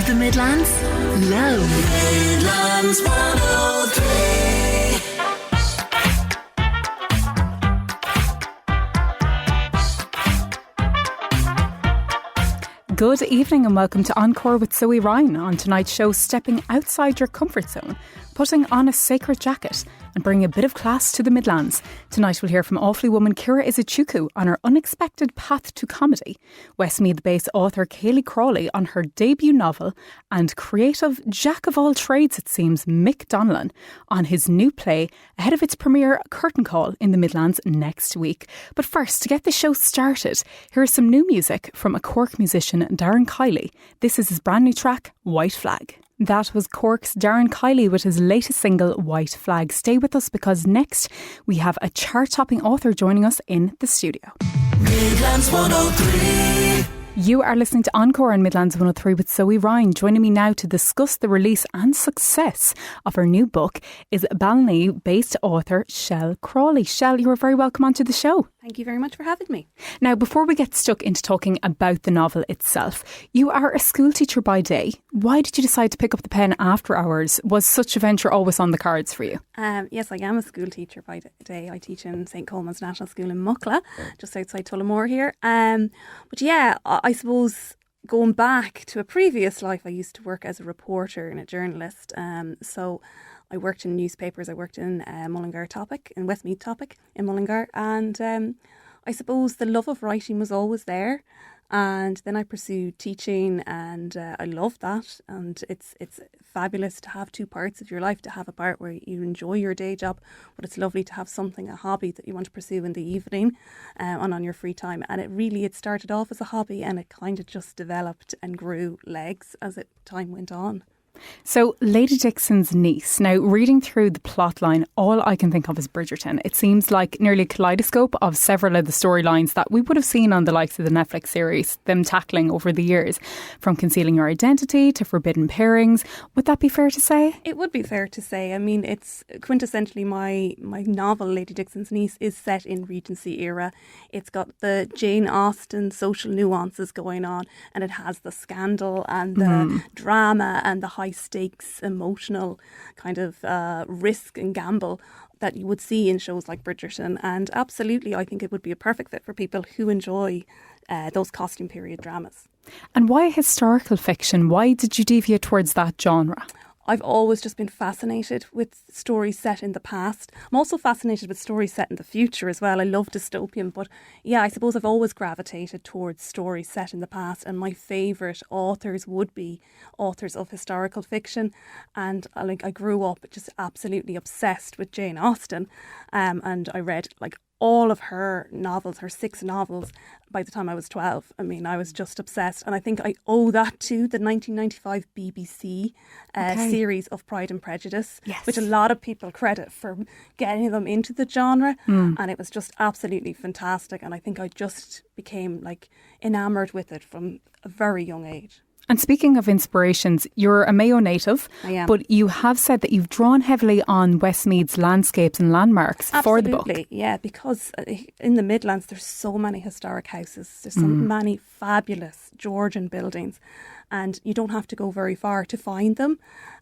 the Midlands? Love Midlands 103. Good evening and welcome to Encore with Zoe Ryan. On tonight's show, stepping outside your comfort zone, putting on a sacred jacket and bringing a bit of class to the Midlands. Tonight we'll hear from Awfully woman Ciara Izuchukwu on her unexpected path to comedy, Westmeath-based author Chele Crawley on her debut novel, and creative jack-of-all-trades, it seems, Mick Donnellan on his new play ahead of its premiere curtain call in the Midlands next week. But first, to get the show started, here is some new music from a Cork musician, Darren Kiley. This is his brand new track, White Flag. That was Cork's Darren Kiley with his latest single, White Flag. Stay with us because next we have a chart-topping author joining us in the studio. Midlands 103. You are listening to Encore on Midlands 103 with Zoe Ryan. Joining me now to discuss the release and success of her new book is Ballinea-based author Chele Crawley. Chele, you are very welcome onto the show. Thank you very much for having me. Now, before we get stuck into talking about the novel itself, you are a school teacher by day. Why did you decide to pick up the pen after hours? Was such a venture always on the cards for you? Yes, I am a school teacher by day. I teach in St Coleman's National School in Muckla, just outside Tullamore here. But yeah, I suppose going back to a previous life, I used to work as a reporter and a journalist. So I worked in newspapers. I worked in Mullingar Topic, in Westmeath Topic in Mullingar. And I suppose the love of writing was always there. And then I pursued teaching and I love that. And it's fabulous to have two parts of your life, to have a part where you enjoy your day job, but it's lovely to have something, a hobby that you want to pursue in the evening and on your free time. And it started off as a hobby and it kind of just developed and grew legs as time went on. So, Lady Dixon's niece. Now, reading through the plot line, all I can think of is Bridgerton. It seems like nearly a kaleidoscope of several of the storylines that we would have seen on the likes of the Netflix series, them tackling over the years, from concealing your identity to forbidden pairings. Would that be fair to say? It would be fair to say. I mean, it's quintessentially my novel, Lady Dixon's Niece, is set in Regency era. It's got the Jane Austen social nuances going on, and it has the scandal and the drama and the high stakes emotional kind of risk and gamble that you would see in shows like Bridgerton. And absolutely, I think it would be a perfect fit for people who enjoy those costume period dramas. And why historical fiction? Why did you deviate towards that genre? I've always just been fascinated with stories set in the past. I'm also fascinated with stories set in the future as well. I love dystopian, but yeah, I suppose I've always gravitated towards stories set in the past, and my favourite authors would be authors of historical fiction. And I grew up just absolutely obsessed with Jane Austen, and I read all of her novels, her 6 novels, by the time I was 12. I mean, I was just obsessed. And I think I owe that to the 1995 BBC series of Pride and Prejudice, yes, which a lot of people credit for getting them into the genre. And it was just absolutely fantastic. And I think I just became enamoured with it from a very young age. And speaking of inspirations, you're a Mayo native, I am. But you have said that you've drawn heavily on Westmeath's landscapes and landmarks for the book. Absolutely, yeah, because in the Midlands there's so many historic houses. There's so many fabulous Georgian buildings, and you don't have to go very far to find them.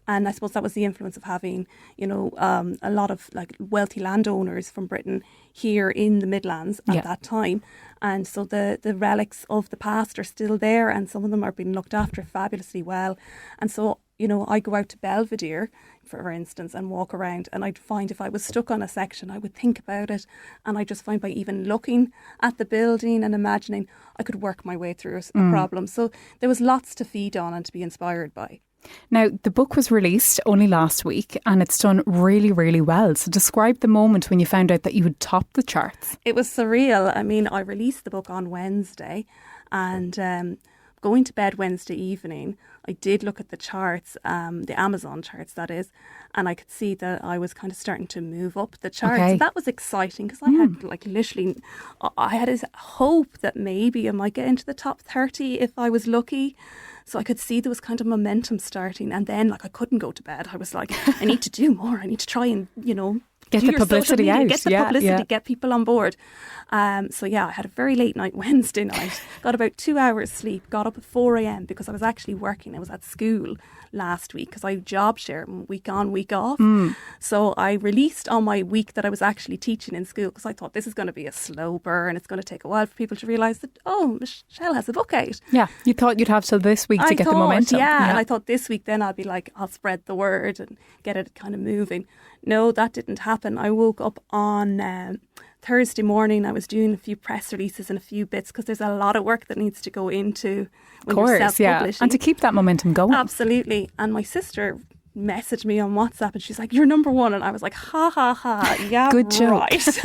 And I suppose that was the influence of having, a lot of wealthy landowners from Britain here in the Midlands at that time. And so the relics of the past are still there, and some of them are being looked after fabulously well. And so, I go out to Belvedere, for instance, and walk around, and I'd find if I was stuck on a section, I would think about it. And I just find by even looking at the building and imagining, I could work my way through a problem. So there was lots to feed on and to be inspired by. Now, the book was released only last week and it's done really, really well. So describe the moment when you found out that you would top the charts. It was surreal. I mean, I released the book on Wednesday, and going to bed Wednesday evening, I did look at the charts, the Amazon charts that is, and I could see that I was kind of starting to move up the charts. Okay. So that was exciting because I had I had a hope that maybe I might get into the top 30 if I was lucky. So I could see there was kind of momentum starting, and then I couldn't go to bed. I was like, I need to do more. I need to try and, Get do the your social publicity media, out. get the publicity, get people on board. So yeah, I had a very late night Wednesday night, got about 2 hours sleep, got up at 4 a.m. because I was actually working. I was at school last week because I job share week on, week off. So I released on my week that I was actually teaching in school because I thought this is going to be a slow burn. It's going to take a while for people to realise that, oh, Michelle has a book out. Yeah, you thought you'd have till this week to get the momentum. Yeah, and I thought this week then I'll be like, I'll spread the word and get it kind of moving. No, that didn't happen. I woke up on Thursday morning. I was doing a few press releases and a few bits because there's a lot of work that needs to go into when you're self-publishing. And to keep that momentum going. Absolutely. And my sister messaged me on WhatsApp and she's like, you're number one. And I was like, ha, ha, ha. Yeah, good joke. Right.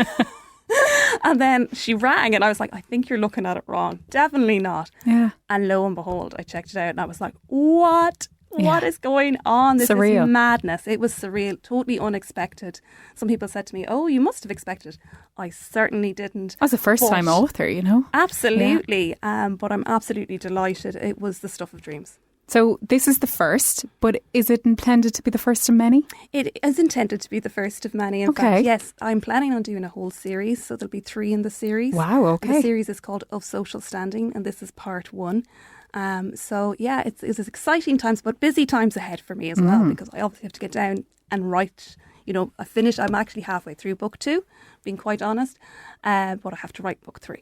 And then she rang and I was like, I think you're looking at it wrong. Definitely not. Yeah. And lo and behold, I checked it out and I was like, what? What is going on? This surreal. is madness. It was surreal, totally unexpected. Some people said to me, oh, you must have expected. I certainly didn't. As a first-time author, you know. Absolutely. Yeah. But I'm absolutely delighted. It was the stuff of dreams. So this is the first, but is it intended to be the first of many? It is intended to be the first of many. In fact, yes, I'm planning on doing a whole series. So there'll be 3 in the series. Wow, okay. And the series is called Of Social Standing and this is part 1. So yeah, it's exciting times, but busy times ahead for me as well, because I obviously have to get down and write. You know, I'm actually halfway through book 2, being quite honest, but I have to write book 3.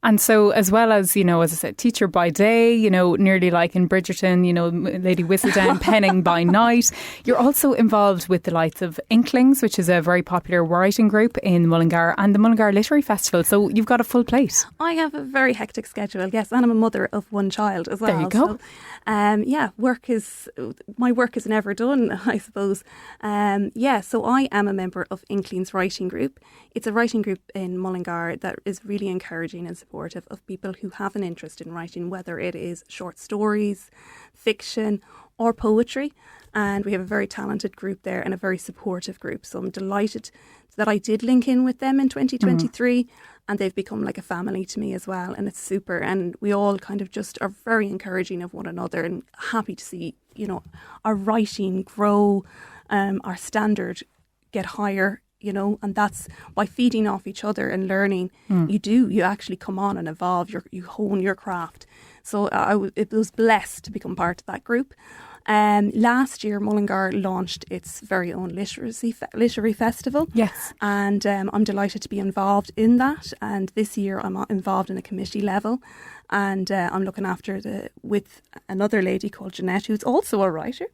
And so as well as, you know, as I said, teacher by day, you know, nearly like in Bridgerton, you know, Lady Whistledown, penning by night. You're also involved with the likes of Inklings, which is a very popular writing group in Mullingar, and the Mullingar Literary Festival. So you've got a full plate. I have a very hectic schedule, yes, and I'm a mother of 1 child as well. There you go. So, my work is never done, I suppose. So I am a member of Inklings Writing Group. It's a writing group in Mullingar that is really encouraging and supportive of people who have an interest in writing, whether it is short stories, fiction or poetry. And we have a very talented group there and a very supportive group. So I'm delighted that I did link in with them in 2023 and they've become like a family to me as well. And it's super. And we all kind of just are very encouraging of one another and happy to see, you know, our writing grow, our standard get higher. You know, and that's by feeding off each other and learning. You actually come on and evolve. You hone your craft. So it was blessed to become part of that group. Last year, Mullingar launched its very own literary festival. Yes, and I'm delighted to be involved in that. And this year, I'm involved in a committee level. And I'm looking after with another lady called Jeanette, who's also a writer.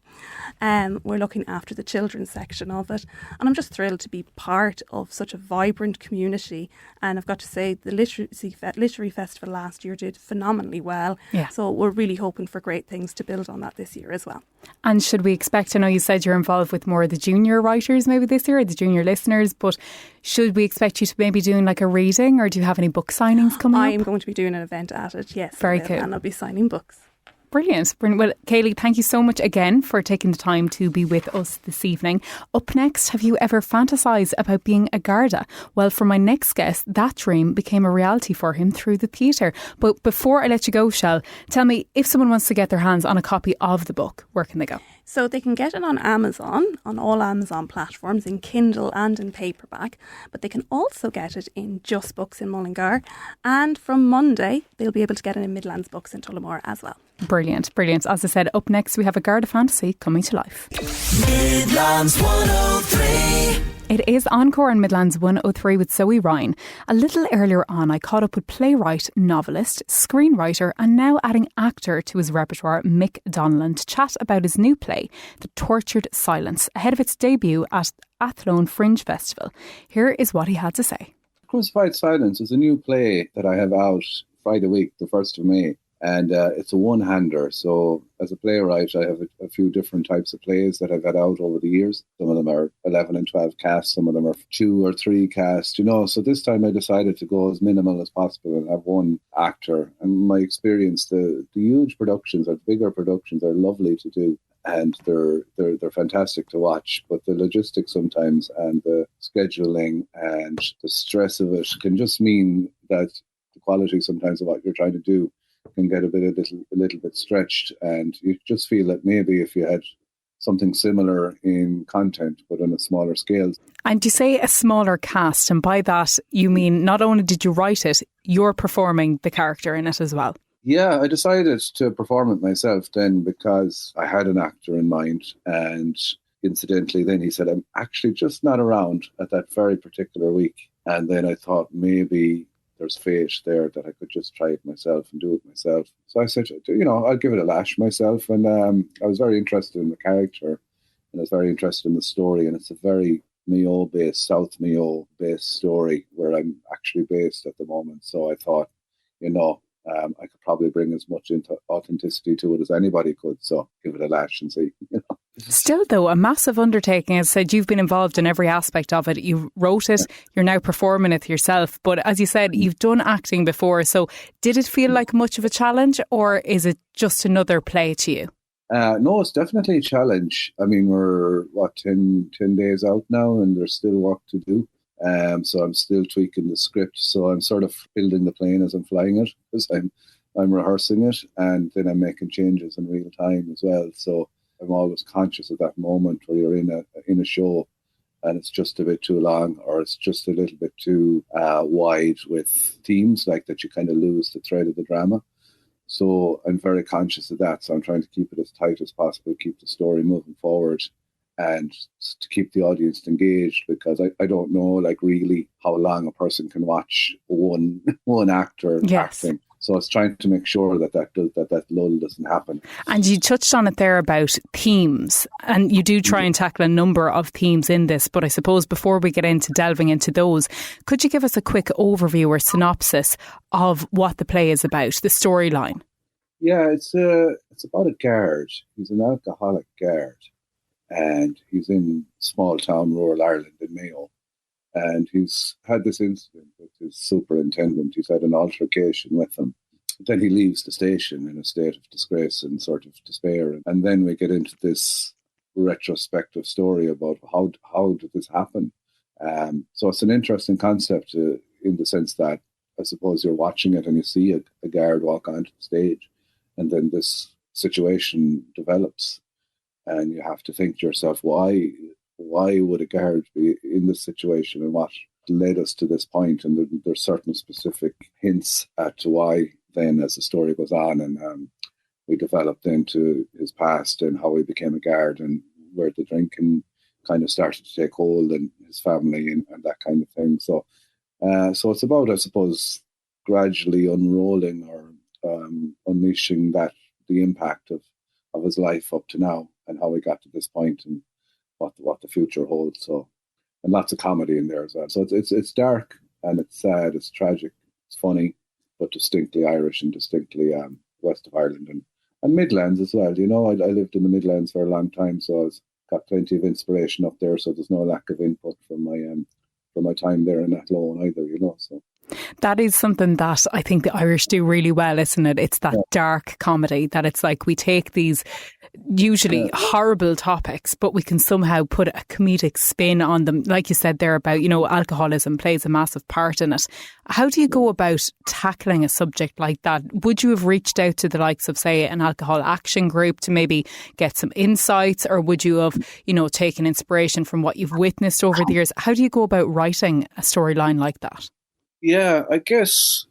We're looking after the children's section of it. And I'm just thrilled to be part of such a vibrant community. And I've got to say, the Literary Festival last year did phenomenally well. Yeah. So we're really hoping for great things to build on that this year as well. And should we expect, I know you said you're involved with more of the junior writers maybe this year, or the junior listeners, but should we expect you to maybe doing like a reading, or do you have any book signings coming up? I'm going to be doing an event at it, yes. Very cool. And I'll be signing books. Brilliant. Well, Kaylee, thank you so much again for taking the time to be with us this evening. Up next, have you ever fantasised about being a Garda? Well, for my next guest, that dream became a reality for him through the theatre. But before I let you go, Shell, tell me, if someone wants to get their hands on a copy of the book, where can they go? So they can get it on Amazon, on all Amazon platforms, in Kindle and in paperback. But they can also get it in Just Books in Mullingar. And from Monday, they'll be able to get it in Midlands Books in Tullamore as well. Brilliant, brilliant. As I said, up next we have a Garda fantasy coming to life. Midlands 103. It is Encore on Midlands 103 with Zoe Ryan. A little earlier on, I caught up with playwright, novelist, screenwriter and now adding actor to his repertoire, Mick Donnellan, to chat about his new play, The Tortured Silence, ahead of its debut at Athlone Fringe Festival. Here is what he had to say. Crucified Silence is a new play that I have out Friday week, the 1st of May. And it's a one-hander. So as a playwright, I have a few different types of plays that I've had out over the years. Some of them are 11 and 12 cast. Some of them are 2 or 3 cast, you know. So this time I decided to go as minimal as possible and have one actor. And my experience, the huge productions or bigger productions are lovely to do. And they're fantastic to watch. But the logistics sometimes and the scheduling and the stress of it can just mean that the quality sometimes of what you're trying to do can get a little bit stretched, and you just feel that maybe if you had something similar in content, but on a smaller scale. And you say a smaller cast, and by that you mean not only did you write it, you're performing the character in it as well. Yeah, I decided to perform it myself then because I had an actor in mind, and incidentally then he said, I'm actually just not around at that very particular week. And then I thought maybe there's fate there that I could just try it myself and do it myself. So I said, I'll give it a lash myself. And I was very interested in the character, and I was very interested in the story. And it's a very South Mayo-based story where I'm actually based at the moment. So I thought, I could probably bring as much authenticity to it as anybody could. So give it a lash and see. Still, though, a massive undertaking. As I said, you've been involved in every aspect of it. You wrote it, you're now performing it yourself. But as you said, you've done acting before. So did it feel like much of a challenge, or is it just another play to you? No, it's definitely a challenge. I mean, we're, 10 days out now, and there's still work to do. So I'm still tweaking the script. So I'm sort of building the plane as I'm flying it, because I'm rehearsing it, and then I'm making changes in real time as well. So I'm always conscious of that moment where you're in a show and it's just a bit too long, or it's just a little bit too wide with themes, like that you kind of lose the thread of the drama. So I'm very conscious of that. So I'm trying to keep it as tight as possible, keep the story moving forward, and to keep the audience engaged, because I don't know really how long a person can watch one actor acting. So it's trying to make sure that lull doesn't happen. And you touched on it there about themes, and you do try and tackle a number of themes in this. But I suppose before we get into delving into those, could you give us a quick overview or synopsis of what the play is about, the storyline? Yeah, it's about a guard. He's an alcoholic guard, and he's in small town rural Ireland in Mayo. And he's had this incident with his superintendent. He's had an altercation with him. Then he leaves the station in a state of disgrace and sort of despair. And then we get into this retrospective story about how did this happen. So it's an interesting concept in the sense that I suppose you're watching it and you see a guard walk onto the stage, and then this situation develops. And you have to think to yourself, why would a guard be in this situation, and what led us to this point? And there's certain specific hints as to why then as the story goes on. And we developed into his past and how he became a guard, and where the drinking kind of started to take hold, and his family and that kind of thing. So it's about, I suppose, gradually unrolling or unleashing the impact of his life up to now, and how we got to this point, and what the future holds. So, and lots of comedy in there as well. So it's dark and it's sad, it's tragic, it's funny, but distinctly Irish and distinctly west of Ireland and Midlands as well. I lived in the Midlands for a long time, so I've got plenty of inspiration up there. So there's no lack of input from my time there in Athlone either. So. That is something that I think the Irish do really well, isn't it? It's that dark comedy, that it's like we take these usually horrible topics, but we can somehow put a comedic spin on them. Like you said there about, alcoholism plays a massive part in it. How do you go about tackling a subject like that? Would you have reached out to the likes of, say, an alcohol action group to maybe get some insights, or would you have, taken inspiration from what you've witnessed over the years? How do you go about writing a storyline like that? Yeah, I guess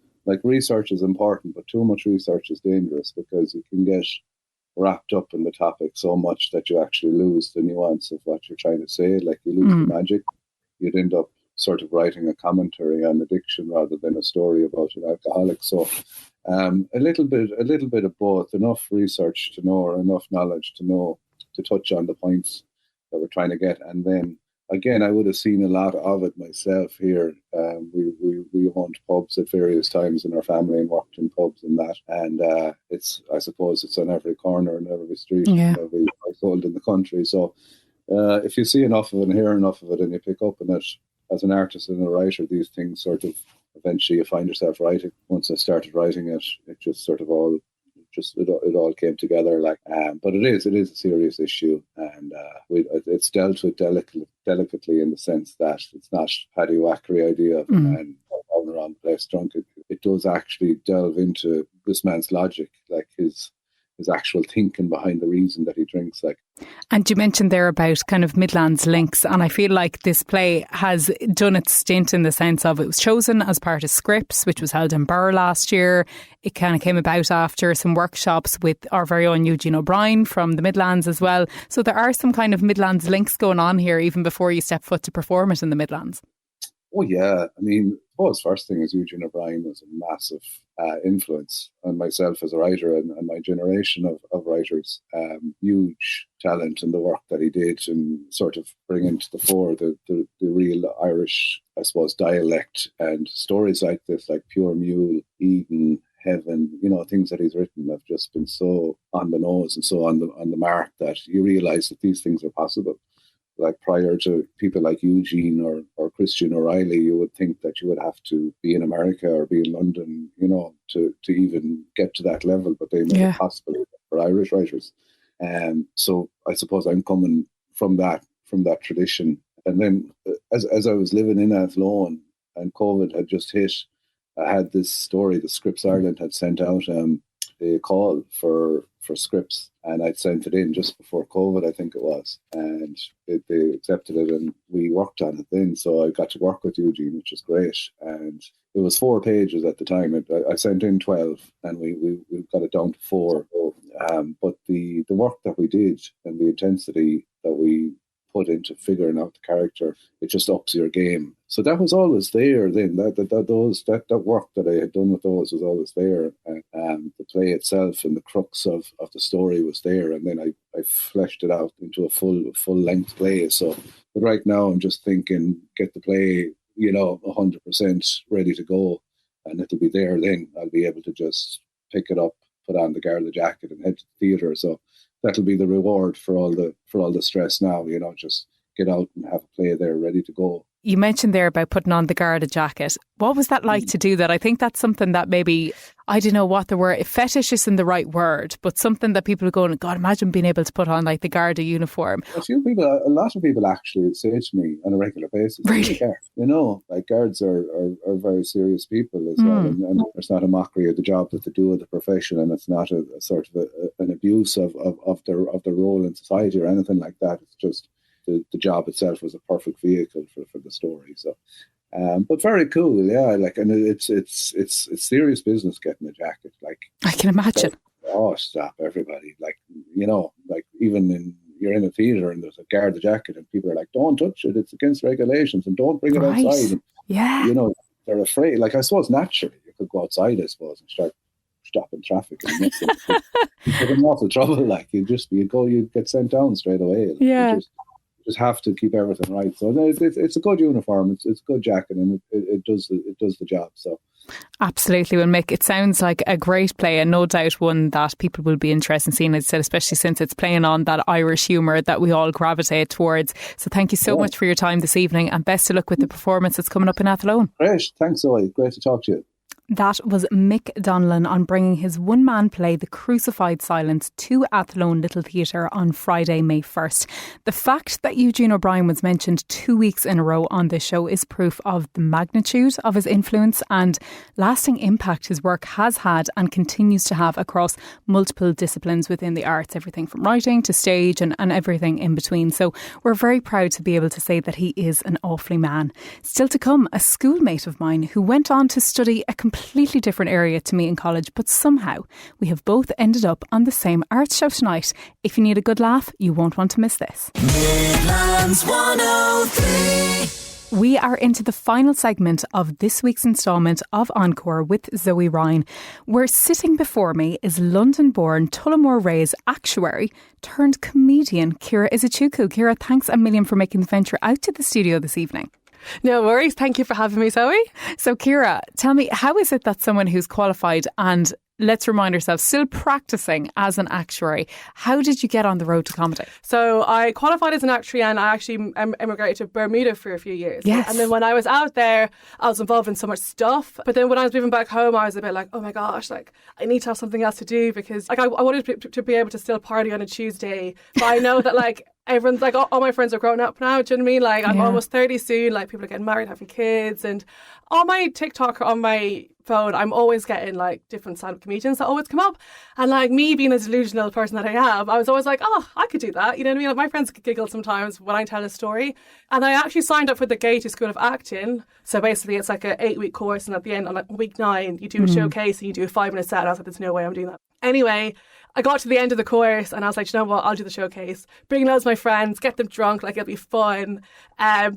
research is important, but too much research is dangerous, because you can get wrapped up in the topic so much that you actually lose the nuance of what you're trying to say. Like, you lose the magic. You'd end up sort of writing a commentary on addiction rather than a story about an alcoholic. So a little bit of both, enough research to know, or enough knowledge to know to touch on the points that we're trying to get. And then again, I would have seen a lot of it myself here. We owned pubs at various times in our family and worked in pubs and that. And I suppose it's on every corner and every street and every household in the country. So if you see enough of it and hear enough of it, and you pick up on it as an artist and a writer, these things sort of eventually you find yourself writing. Once I started writing it, it just sort of all came together. But it is a serious issue, and it's dealt with delicately in the sense that it's not Paddy Wackery idea of a man going around the place drunk. It does actually delve into this man's logic, like his his actual thinking behind the reason that he drinks. Like, and you mentioned there about kind of Midlands links, and I feel like this play has done its stint in the sense of it was chosen as part of Scripps, which was held in Burr last year. It kind of came about after some workshops with our very own Eugene O'Brien from the Midlands as well. So there are some kind of Midlands links going on here even before you step foot to perform it in the Midlands. Oh yeah, I mean, I suppose first thing is Eugene O'Brien was a massive influence on myself as a writer and my generation of writers. Huge talent in the work that he did and sort of bringing to the fore the real Irish, I suppose, dialect and stories like this, like Pure Mule, Eden, Heaven, things that he's written have just been so on the nose and so on the mark that you realise that these things are possible. Like prior to people like Eugene or Christian O'Reilly, you would think that you would have to be in America or be in London, to even get to that level, but they made it possible for Irish writers. So I suppose I'm coming from that tradition. And then as I was living in Athlone and COVID had just hit, I had this story that Scripps Ireland had sent out a call for Scripps, and I'd sent it in just before COVID, I think it was, and they accepted it and we worked on it then. So I got to work with Eugene, which was great, and it was 4 pages at the time. I sent in 12 and we got it down to 4. But the work that we did and the intensity that we put into figuring out the character, it just ups your game. So that was always there then. That work that I had done with those was always there. And the play itself and the crux of the story was there. And then I fleshed it out into a full length play. So, but right now I'm just thinking, get the play, 100% ready to go, and it'll be there. Then I'll be able to just pick it up, put on the Garda jacket, and head to the theatre. So that'll be the reward for all the stress now, just get out and have a play there ready to go. You mentioned there about putting on the Garda jacket. What was that like to do that? I think that's something that maybe, I don't know what the word, fetish isn't the right word, but something that people are going, God, imagine being able to put on like the Garda uniform. A lot of people actually say to me on a regular basis, really? Like guards are very serious people as well, and there's not a mockery of the job that they do of the profession, and it's not a sort of an abuse of their role in society or anything like that. It's just the job itself was a perfect vehicle for the story. So, but very cool, yeah. Like, and it's serious business getting a jacket. Like, I can imagine. Stop everybody! Like, like even you're in a theatre and there's a Garda jacket and people are like, don't touch it, it's against regulations, and don't bring it outside. And, yeah. They're afraid. Like, I suppose naturally you could go outside, I suppose, and start stopping traffic and you're in awful trouble. Like, you get sent down straight away. Like, yeah. Just have to keep everything right. So it's a good uniform. It's a good jacket, and it does the job. So absolutely. Well, Mick, it sounds like a great play, and no doubt one that people will be interested in seeing. As I said, especially since it's playing on that Irish humour that we all gravitate towards. So thank you so much for your time this evening, and best of luck with the performance that's coming up in Athlone. Great, thanks, Zoe. Great to talk to you. That was Mick Donnellan on bringing his one-man play The Crucified Silence to Athlone Little Theatre on Friday, May 1st. The fact that Eugene O'Brien was mentioned 2 weeks in a row on this show is proof of the magnitude of his influence and lasting impact his work has had and continues to have across multiple disciplines within the arts, everything from writing to stage and everything in between. So we're very proud to be able to say that he is an awfully man. Still to come, a schoolmate of mine who went on to study a completely different area to me in college, but somehow we have both ended up on the same arts show tonight. If you need a good laugh, you won't want to miss this. Midlands 103. We are into the final segment of this week's instalment of Encore with Zoe Ryan, where sitting before me is London-born Tullamore raised actuary turned comedian Ciara Izuchukwu. Ciara, thanks a million for making the venture out to the studio this evening. No worries. Thank you for having me, Zoe. So, Ciara, tell me, how is it that someone who's qualified and, let's remind ourselves, still practising as an actuary, how did you get on the road to comedy? So I qualified as an actuary and I actually emigrated to Bermuda for a few years. Yes. And then when I was out there, I was involved in so much stuff. But then when I was moving back home, I was a bit like, oh my gosh, like I need to have something else to do because like I wanted to be able to still party on a Tuesday. But I know that like everyone's like, all my friends are grown up now. Do you know what I mean? Like, I'm almost 30 soon. Like, people are getting married, having kids. And on my TikTok or on my phone, I'm always getting like different stand-up comedians that always come up. And like me being a delusional person that I am, I was always like, oh, I could do that. You know what I mean? Like, my friends giggle sometimes when I tell a story. And I actually signed up for the Gaiety School of Acting. So basically, it's like an 8-week course. And at the end, on like week 9, you do a showcase and you do a 5-minute set. And I was like, there's no way I'm doing that. Anyway, I got to the end of the course and I was like, you know what, I'll do the showcase. Bring loads of my friends, get them drunk, like it'll be fun.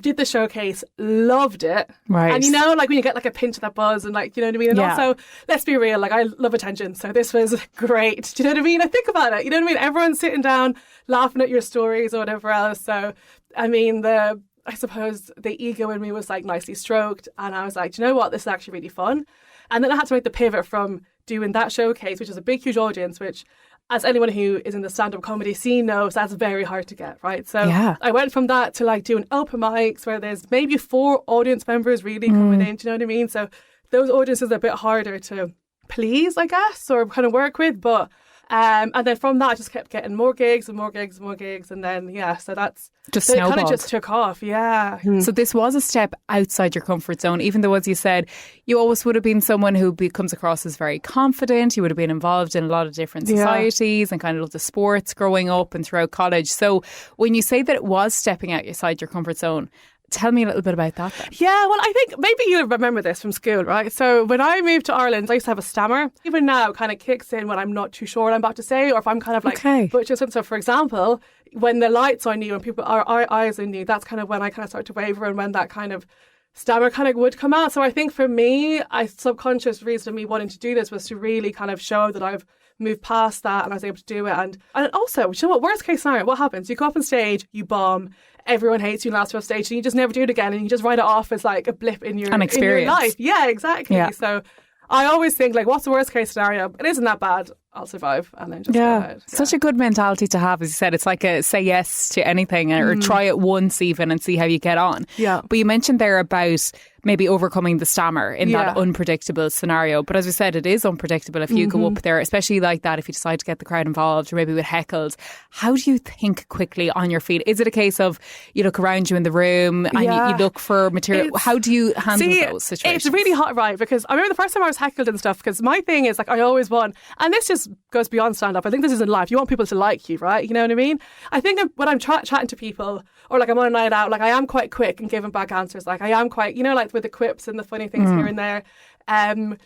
Did the showcase, loved it. Right. And you know, like when you get like a pinch of that buzz and like, you know what I mean? And also, let's be real, like I love attention. So this was great. Do you know what I mean? I think about it. You know what I mean? Everyone's sitting down, laughing at your stories or whatever else. So, I mean, I suppose the ego in me was like nicely stroked. And I was like, do you know what? This is actually really fun. And then I had to make the pivot from doing that showcase, which is a big, huge audience, which as anyone who is in the stand-up comedy scene knows, that's very hard to get, right? So I went from that to like doing open mics where there's maybe 4 audience members really coming in, do you know what I mean? So those audiences are a bit harder to please, I guess, or kind of work with. But and then from that, I just kept getting more gigs and more gigs and more gigs. And then, so that's just it kind of just took off. Yeah. So this was a step outside your comfort zone, even though, as you said, you always would have been someone who comes across as very confident. You would have been involved in a lot of different societies and kind of loved the sports growing up and throughout college. So when you say that it was stepping outside your comfort zone, tell me a little bit about that then. Yeah, well, I think maybe you remember this from school, right? So when I moved to Ireland, I used to have a stammer. Even now, kind of kicks in when I'm not too sure what I'm about to say, or if I'm kind of like butchering something. So, for example, when the light's on you and people are eyes on you, that's kind of when I kind of start to waver and when that kind of stammer kind of would come out. So I think for me, a subconscious reason of me wanting to do this was to really kind of show that I've moved past that and I was able to do it. And also, you know what, worst case scenario, what happens? You go up on stage, you bomb, everyone hates you last off stage and you just never do it again and you just write it off as like a blip in your life. Yeah, exactly. Yeah. So I always think like, what's the worst case scenario? It isn't that bad. I'll survive and then just go ahead. Such a good mentality to have, as you said. It's like a say yes to anything or try it once even and see how you get on. Yeah. But you mentioned there about maybe overcoming the stammer in that unpredictable scenario. But as we said, it is unpredictable if you go up there, especially like that, if you decide to get the crowd involved or maybe with heckles. How do you think quickly on your feet? Is it a case of you look around you in the room and you look for material? How do you handle those situations? It's really hot, right? Because I remember the first time I was heckled and stuff, because my thing is like I always want, and this just goes beyond stand-up. I think this is in life. You want people to like you, right? You know what I mean? I think when I'm chatting to people or like I'm on a night out, like I am quite quick and giving back answers. Like I am quite, you know, like with the quips and the funny things here and there.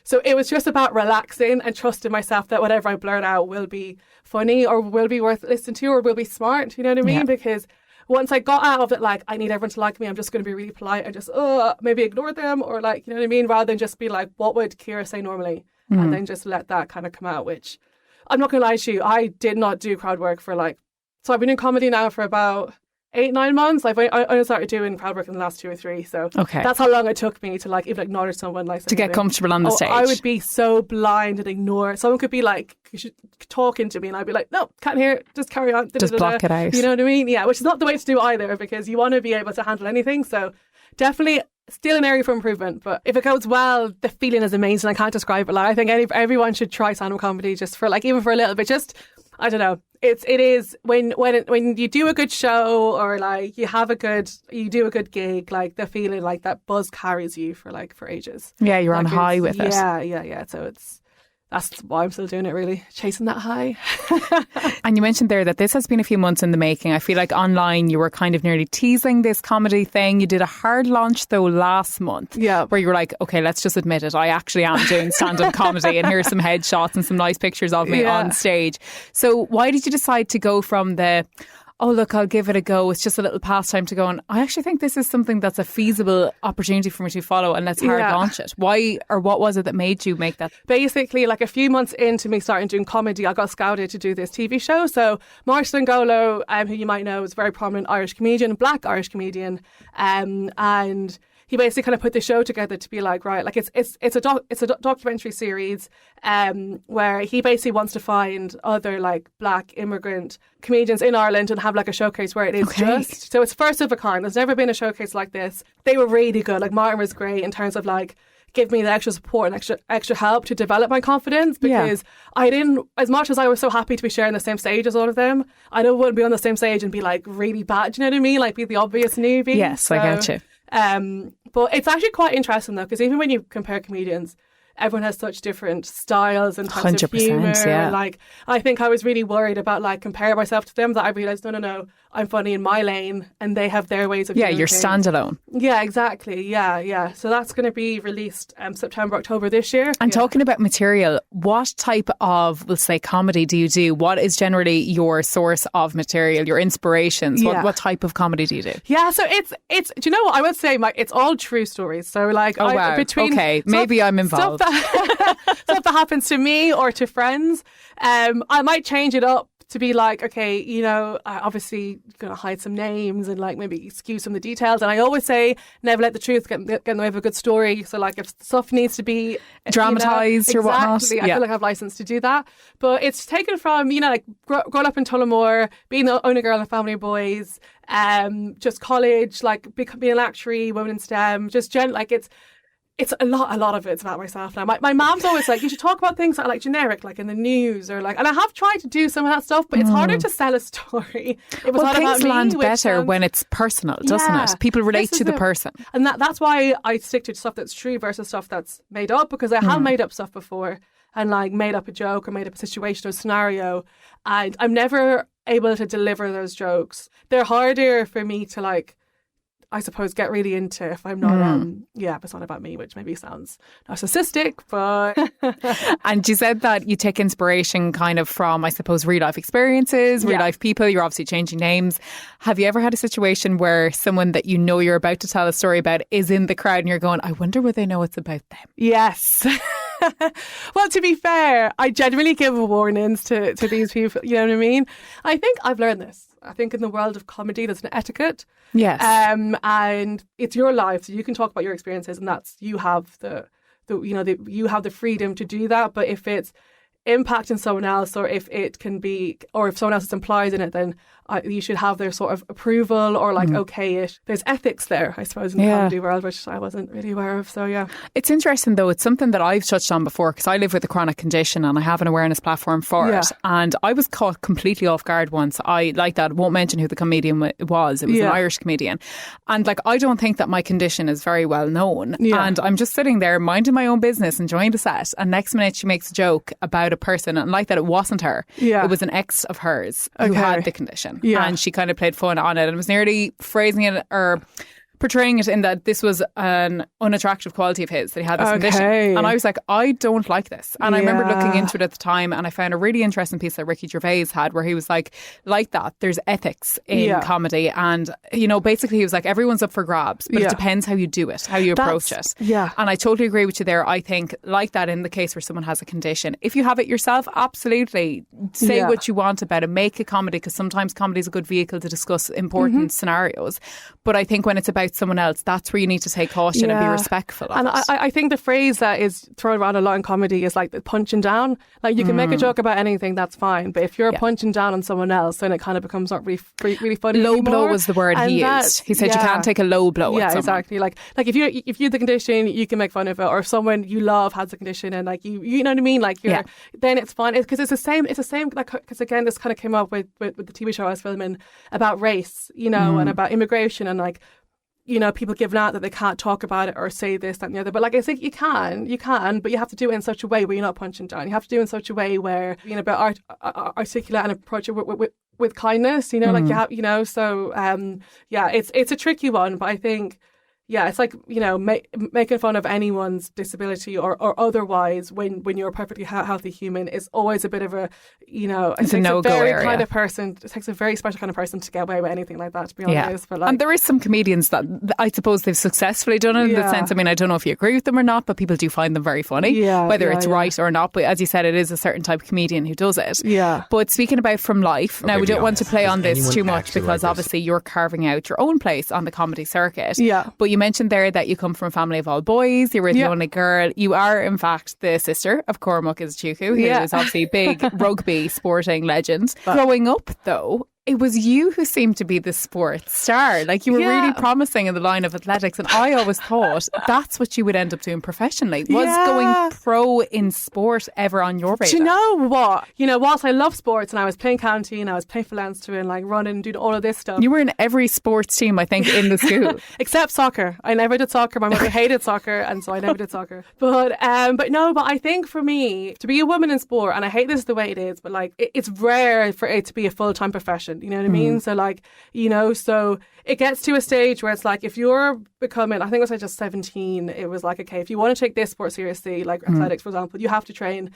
So it was just about relaxing and trusting myself that whatever I blurt out will be funny or will be worth listening to or will be smart. You know what I mean? Yeah. Because once I got out of it, like, I need everyone to like me, I'm just going to be really polite and just maybe ignore them or like, you know what I mean? Rather than just be like, what would Ciara say normally? And then just let that kind of come out, which I'm not going to lie to you, I did not do crowd work for so I've been in comedy now for about 8-9 months. Like I only started doing crowd work in the last 2 or 3. So that's how long it took me to like even acknowledge someone. Like to get comfortable on the stage. I would be so blind and ignore. Someone could be like talking to me and I'd be like, no, can't hear it. Just carry on. Just block it out. You know what I mean? Yeah, which is not the way to do either because you want to be able to handle anything. So definitely still an area for improvement, but if it goes well, the feeling is amazing. I can't describe it. Like I think everyone should try stand-up comedy just for like even for a little bit. Just I don't know. It is when you do a good show or like you do a good gig, like the feeling like that buzz carries you for ages. Yeah, you're on high with it. Yeah. So that's why I'm still doing it, really, chasing that high. And you mentioned there that this has been a few months in the making. I feel like online you were kind of nearly teasing this comedy thing. You did a hard launch though last month, where you were like, okay, let's just admit it, I actually am doing stand-up comedy and here's some headshots and some nice pictures of me on stage. So why did you decide to go from the oh look, I'll give it a go, it's just a little pastime, to going, I actually think this is something that's a feasible opportunity for me to follow and let's hard launch it? Why, or what was it that made you make that? Basically, like a few months into me starting doing comedy, I got scouted to do this TV show. So Marshall Ngolo, who you might know, is a very prominent Irish comedian, black Irish comedian, and he basically kind of put the show together to be like, right, like it's a documentary series where he basically wants to find other like black immigrant comedians in Ireland and have like a showcase where it is so it's first of a kind. There's never been a showcase like this. They were really good. Like Martin was great in terms of like give me the extra support and extra help to develop my confidence, because I didn't, as much as I was so happy to be sharing the same stage as all of them, I don't want to be on the same stage and be like really bad, do you know what I mean? Like be the obvious newbie. Yes, I get you. But it's actually quite interesting though, because even when you compare comedians, everyone has such different styles and types of humour. Yeah. Like, I think I was really worried about like comparing myself to them, that I realised, no, I'm funny in my lane and they have their ways of doing you're things. standalone. Yeah, exactly. Yeah. So that's going to be released September, October this year. And talking about material, what type of, we'll say, comedy do you do? What is generally your source of material, your inspirations? What type of comedy do you do? Yeah, so it's do you know what? I would say it's all true stories. So like, maybe I'm involved. Stuff that happens to me or to friends. I might change it up to be like, okay, obviously going to hide some names and like maybe skew some of the details. And I always say, never let the truth get in the way of a good story. So like if stuff needs to be dramatised or whatnot. I feel like I have license to do that. But it's taken from, like growing up in Tullamore, being the only girl in a family of boys, just college, like being an actuary, women in STEM, just it's a lot of it's about myself now. My mom's always like, you should talk about things that are like generic, like in the news or like, and I have tried to do some of that stuff, but it's harder to sell a story. It was things land better when it's personal, doesn't it? People relate to the person. And that's why I stick to stuff that's true versus stuff that's made up, because I have made up stuff before and like made up a joke or made up a situation or scenario, and I'm never able to deliver those jokes. They're harder for me to like, I suppose, get really into if I'm not, if it's not about me, which maybe sounds narcissistic, but... And you said that you take inspiration kind of from, I suppose, real life experiences, real life people. You're obviously changing names. Have you ever had a situation where someone that you know you're about to tell a story about is in the crowd and you're going, I wonder would they know it's about them? Yes. Well, to be fair, I genuinely give warnings to these people, you know what I mean? I think I've learned this. I think in the world of comedy, there's an etiquette. Yes. And it's your life, so you can talk about your experiences, and you have you have the freedom to do that. But if it's impacting someone else, or if someone else is implied in it, then you should have their sort of approval or like okay-ish. There's ethics there, I suppose, in the comedy world, which I wasn't really aware of. So yeah, it's interesting though. It's something that I've touched on before, because I live with a chronic condition and I have an awareness platform for it. And I was caught completely off guard once. I won't mention who the comedian was. It was an Irish comedian, and like I don't think that my condition is very well known. And I'm just sitting there minding my own business, enjoying the set, and next minute she makes a joke about a person, and like that it wasn't her. It was an ex of hers who had the condition. And she kind of played fun on it and was nearly phrasing it or portraying it in that this was an unattractive quality of his, that he had this condition. And I was like, I don't like this. And I remember looking into it at the time, and I found a really interesting piece that Ricky Gervais had, where he was like that, there's ethics in comedy, and basically he was like, everyone's up for grabs, but it depends how you do it, how you approach it. And I totally agree with you there. I think like that in the case where someone has a condition, if you have it yourself, absolutely say what you want about it, make a comedy, because sometimes comedy is a good vehicle to discuss important scenarios. But I think when it's about someone else, that's where you need to take caution and be respectful of it. I think the phrase that is thrown around a lot in comedy is like the punching down. Like you can make a joke about anything, that's fine, but if you're punching down on someone else, then it kind of becomes not really funny low anymore. Blow was the word he used. He said you can't take a low blow at someone. Exactly. Like if you have the condition, you can make fun of it, or if someone you love has the condition and like you know what I mean, like then it's fine, because it's the same like, because again this kind of came up with the TV show I was filming about race, and about immigration, and like people giving out that they can't talk about it or say this, that and the other. But like, I think you can, but you have to do it in such a way where you're not punching down. You have to do it in such a way where being a bit articulate and approach it with kindness, like you have, so it's a tricky one, but I think it's like, making fun of anyone's disability or otherwise when you're a perfectly healthy human is always a bit of a, it's a no-go area. Kind of person, it takes a very special kind of person to get away with anything like that, to be honest. But like, and there is some comedians that I suppose they've successfully done it in the sense, I mean, I don't know if you agree with them or not, but people do find them very funny, whether it's right or not. But as you said, it is a certain type of comedian who does it. But speaking about from life, now we don't want to play on this too much, because obviously you're carving out your own place on the comedy circuit. But you mentioned there that you come from a family of all boys, you were the only girl. You are in fact the sister of Cormac Izuchukwu, who is obviously a big rugby sporting legend. Growing up though, it was you who seemed to be the sports star. Like, you were really promising in the line of athletics, and I always thought that's what you would end up doing professionally. Was going pro in sport ever on your radar? Do you know what? You know, whilst I love sports and I was playing county and I was playing for Leinster and like running and doing all of this stuff. You were in every sports team, I think, in the school. Except soccer. I never did soccer. My mother hated soccer, and so I never did soccer. But I think for me, to be a woman in sport, and I hate this the way it is, but like it's rare for it to be a full-time profession. You know what I mean? So like, you know, so it gets to a stage where it's like, if you're becoming, I think it was like just 17, it was like, okay, if you want to take this sport seriously, like athletics, for example, you have to train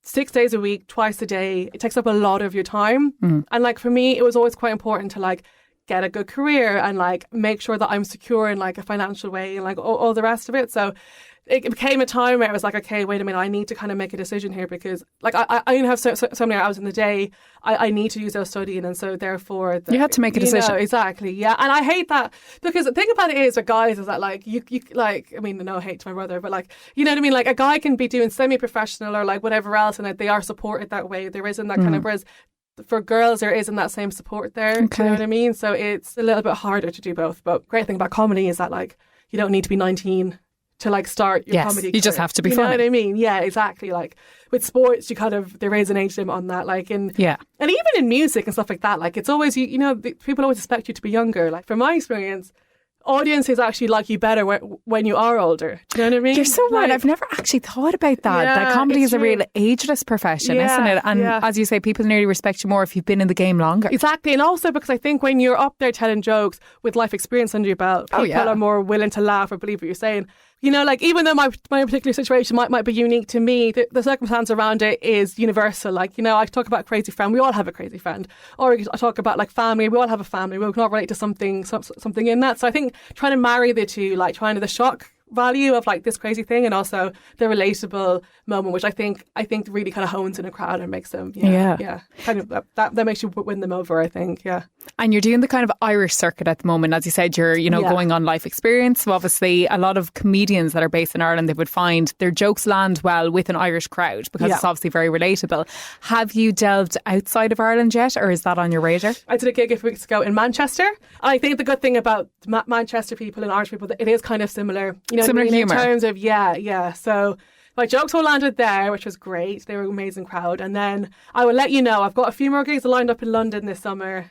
6 days a week, twice a day. It takes up a lot of your time. And like, for me, it was always quite important to like get a good career and like make sure that I'm secure in like a financial way and like all the rest of it. So it became a time where it was like, okay, wait a minute, I need to kind of make a decision here, because like I only have so many hours in the day. I need to use those studying, and so therefore you had to make a decision. Exactly, yeah. And I hate that, because the thing about it is with guys is that like you like, I mean, no hate to my brother, but like, you know what I mean, like a guy can be doing semi-professional or like whatever else, and that they are supported that way. There isn't that kind of, whereas for girls there isn't that same support there. Do you know what I mean? So it's a little bit harder to do both. But great thing about comedy is that like you don't need to be 19 to like start your comedy career. You just have to be funny. You know what I mean? Yeah, exactly. Like with sports, you kind of, there is an age limit on that. Like and even in music and stuff like that, like it's always, you know, people always expect you to be younger. Like from my experience, audiences actually like you better when you are older. Do you know what I mean? You're so right. I've never actually thought about that. That comedy is a real ageless profession, isn't it? And as you say, people nearly respect you more if you've been in the game longer. Exactly. And also because I think when you're up there telling jokes with life experience under your belt, people are more willing to laugh or believe what you're saying. You know, like even though my particular situation might be unique to me, the circumstance around it is universal. Like, you know, I talk about crazy friend. We all have a crazy friend. Or I talk about like family. We all have a family. We can all relate to something in that. So I think trying to marry the two, like trying to the shock value of like this crazy thing and also the relatable moment, which I think really kind of hones in a crowd and makes them kind of that makes you win them over, I think. And you're doing the kind of Irish circuit at the moment. As you said, you're going on life experience. So obviously a lot of comedians that are based in Ireland, they would find their jokes land well with an Irish crowd because it's obviously very relatable. Have you delved outside of Ireland yet, or is that on your radar? I did a gig a few weeks ago in Manchester. I think the good thing about Manchester people and Irish people, that it is kind of similar, you know, similar humour. In terms of so my jokes all landed there, which was great. They were an amazing crowd. And then I will let you know, I've got a few more gigs lined up in London this summer.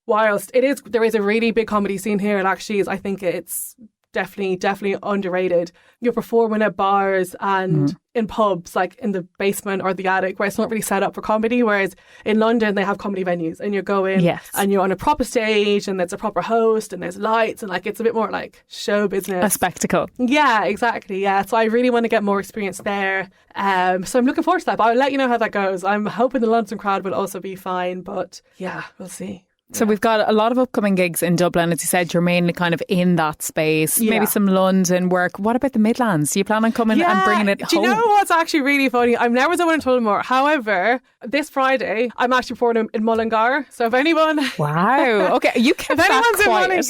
Whilst there is a really big comedy scene here, and actually I think it's definitely underrated. You're performing at bars and in pubs, like in the basement or the attic, where it's not really set up for comedy. Whereas in London, they have comedy venues, and you're going and you're on a proper stage, and there's a proper host, and there's lights, and like it's a bit more like show business, a spectacle. Yeah, exactly. Yeah, so I really want to get more experience there. So I'm looking forward to that. But I'll let you know how that goes. I'm hoping the London crowd will also be fine, but yeah, we'll see. So we've got a lot of upcoming gigs in Dublin. As you said, you're mainly kind of in that space. Maybe some London work. What about the Midlands? Do you plan on coming and bringing it home? Do you know what's actually really funny? I've never done one in Tullamore. However, this Friday, I'm actually performing in Mullingar. So if anyone... Wow. Okay, you kept that quiet.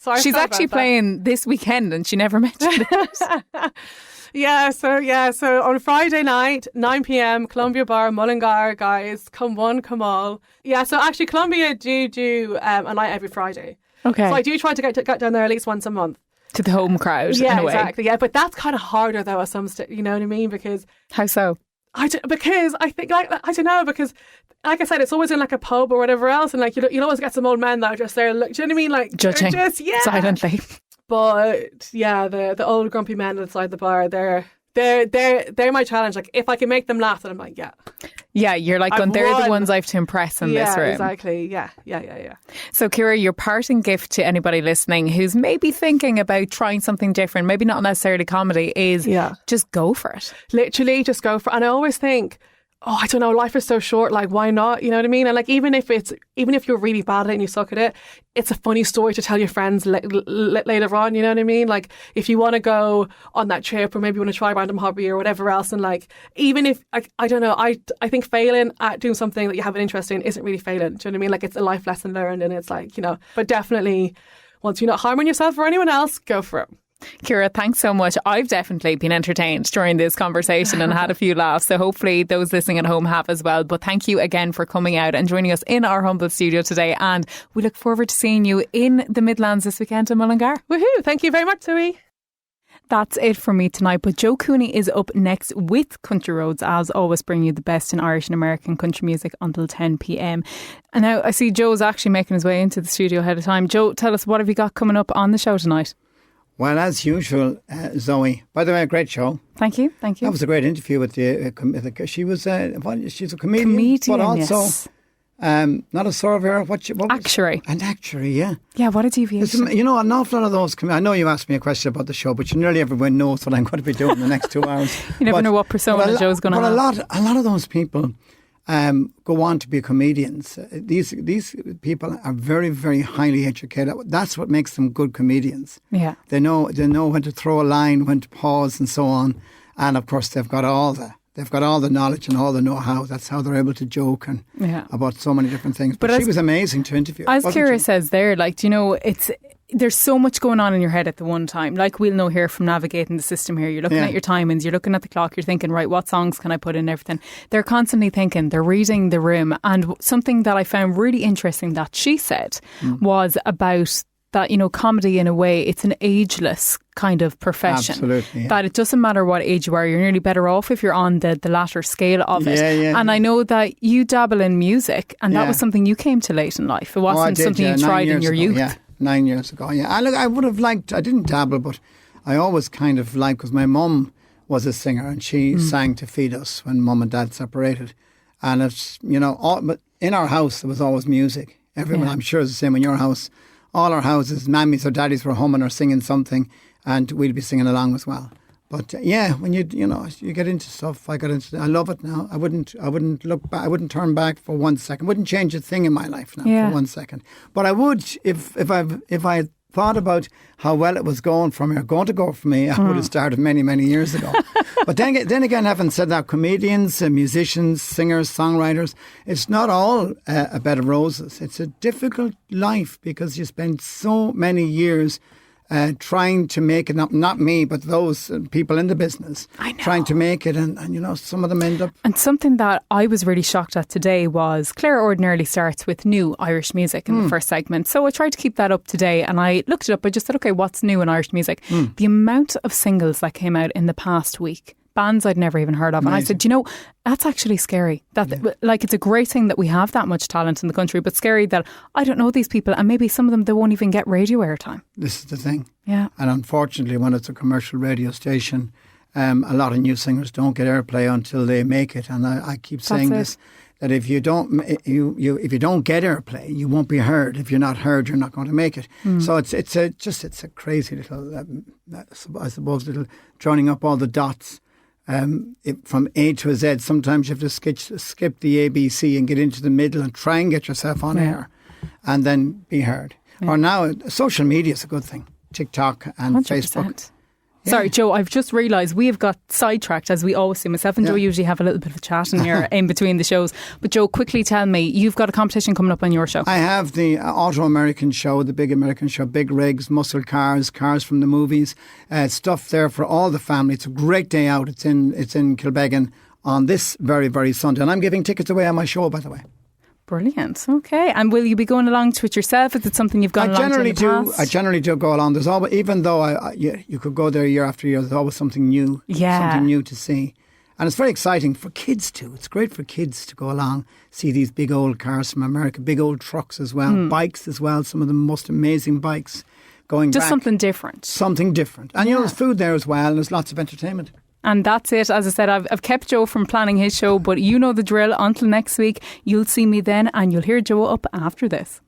Sorry. She's actually playing this weekend and she never mentioned it. So on Friday night, 9 p.m, Columbia Bar, Mullingar, guys, come one, come all. Yeah, so actually Columbia do a night every Friday. Okay. So I do try to get down there at least once a month. To the home crowd, in a way. Exactly, yeah. But that's kind of harder though at some stage, you know what I mean? Because... How so? Because I think, like, I don't know, because like I said, it's always in like a pub or whatever else, and like you'll always get some old men that are just there, do you know what I mean? Like judging silently. But yeah, the old grumpy men outside the bar, they're my challenge. Like if I can make them laugh, then I'm like, yeah, you're like, they're the ones I have to impress in this room. Exactly. Yeah. So Ciara, your parting gift to anybody listening who's maybe thinking about trying something different, maybe not necessarily comedy, is just go for it. Literally, just go for it. And I always think, I don't know, life is so short, like why not? You know what I mean? And like even if you're really bad at it and you suck at it, it's a funny story to tell your friends later on, you know what I mean? Like if you want to go on that trip, or maybe you want to try a random hobby or whatever else, and like even if I don't know, I think failing at doing something that you have an interest in isn't really failing. Do you know what I mean? Like it's a life lesson learned, and it's like, you know, but definitely once you're not harming yourself or anyone else, go for it. Ciara, thanks so much. I've definitely been entertained during this conversation and had a few laughs. So hopefully those listening at home have as well. But thank you again for coming out and joining us in our humble studio today. And we look forward to seeing you in the Midlands this weekend in Mullingar. Woohoo! Thank you very much, Zoe. That's it for me tonight, but Joe Cooney is up next with Country Roads, as always, bringing you the best in Irish and American country music until 10 p.m. And now I see Joe's actually making his way into the studio ahead of time. Joe, tell us, what have you got coming up on the show tonight? Well, as usual, Zoe. By the way, a great show. Thank you. That was a great interview with the. She's a comedian, but also yes. Not a surveyor. Actuary. An actuary, yeah. Yeah, what a deviation. You know, an awful lot of those. I know you asked me a question about the show, but nearly everyone knows what I'm going to be doing in the next 2 hours. You never know what persona Joe's going to have. But a lot of those people go on to be comedians. These people are very, very highly educated. That's what makes them good comedians. Yeah, they know when to throw a line, when to pause, and so on. And of course, they've got all the knowledge and all the know-how. That's how they're able to joke and about so many different things. But she was amazing to interview. As Ciara says there, there's so much going on in your head at the one time. Like we'll know here from navigating the system here. You're looking at your timings, you're looking at the clock, you're thinking, right, what songs can I put in, everything. They're constantly thinking, they're reading the room. And something that I found really interesting that she said was about that, comedy in a way, it's an ageless kind of profession. Absolutely. Yeah. That it doesn't matter what age you are, you're nearly better off if you're on the latter scale of it. And I know that you dabble in music, and that was something you came to late in life. It wasn't something you tried in your youth. Yeah, 9 years ago. Yeah, I would have liked, I didn't dabble, but I always kind of liked, because my mum was a singer and she sang to feed us when mum and dad separated. And it's, but in our house there was always music. Everyone, I'm sure, is the same in your house. All our houses, mammies or daddies were humming or singing something, and we'd be singing along as well. But when you get into stuff, I love it now. I wouldn't look back. I wouldn't turn back for 1 second. Wouldn't change a thing in my life now for 1 second. But I would if I thought about how well it was going to go for me, I would have started many, many years ago. But then again, having said that, comedians, musicians, singers, songwriters, it's not all a bed of roses. It's a difficult life because you spend so many years trying to make it, not me, but those people in the business, trying to make it, and some of them end up. And something that I was really shocked at today was Claire ordinarily starts with new Irish music in the first segment. So I tried to keep that up today, and I looked it up. I just said, okay, what's new in Irish music? The amount of singles that came out in the past week, bands I'd never even heard of. Amazing. And I said, that's actually scary. It's a great thing that we have that much talent in the country, but scary that I don't know these people, and maybe some of them, they won't even get radio airtime. This is the thing. Yeah. And unfortunately, when it's a commercial radio station, a lot of new singers don't get airplay until they make it. And I keep saying this, that if you don't get airplay, you won't be heard. If you're not heard, you're not going to make it. So it's a crazy little, I suppose, little joining up all the dots. From A to Z, sometimes you have to skip the ABC and get into the middle and try and get yourself on air and then be heard. Or now, social media is a good thing. TikTok and 100%. Facebook. Yeah. Sorry, Joe, I've just realised we have got sidetracked, as we always do. Myself and Joe usually have a little bit of a chat in here in between the shows. But Joe, quickly tell me, you've got a competition coming up on your show. I have the Auto-American show, the big American show, big rigs, muscle cars from the movies, stuff there for all the family. It's a great day out. It's in Kilbeggan on this very, very Sunday. And I'm giving tickets away on my show, by the way. Brilliant. Okay. And will you be going along to it yourself? Is it something you've gone along to in the past? I generally do go along. There's always, even though you could go there year after year, there's always something new, something new to see. And it's very exciting for kids too. It's great for kids to go along, see these big old cars from America, big old trucks as well, bikes as well, some of the most amazing bikes going Just back. something different. Something different. And there's food there as well, and there's lots of entertainment. And that's it. As I said, I've kept Joe from planning his show, but you know the drill. Until next week, you'll see me then, and you'll hear Joe up after this.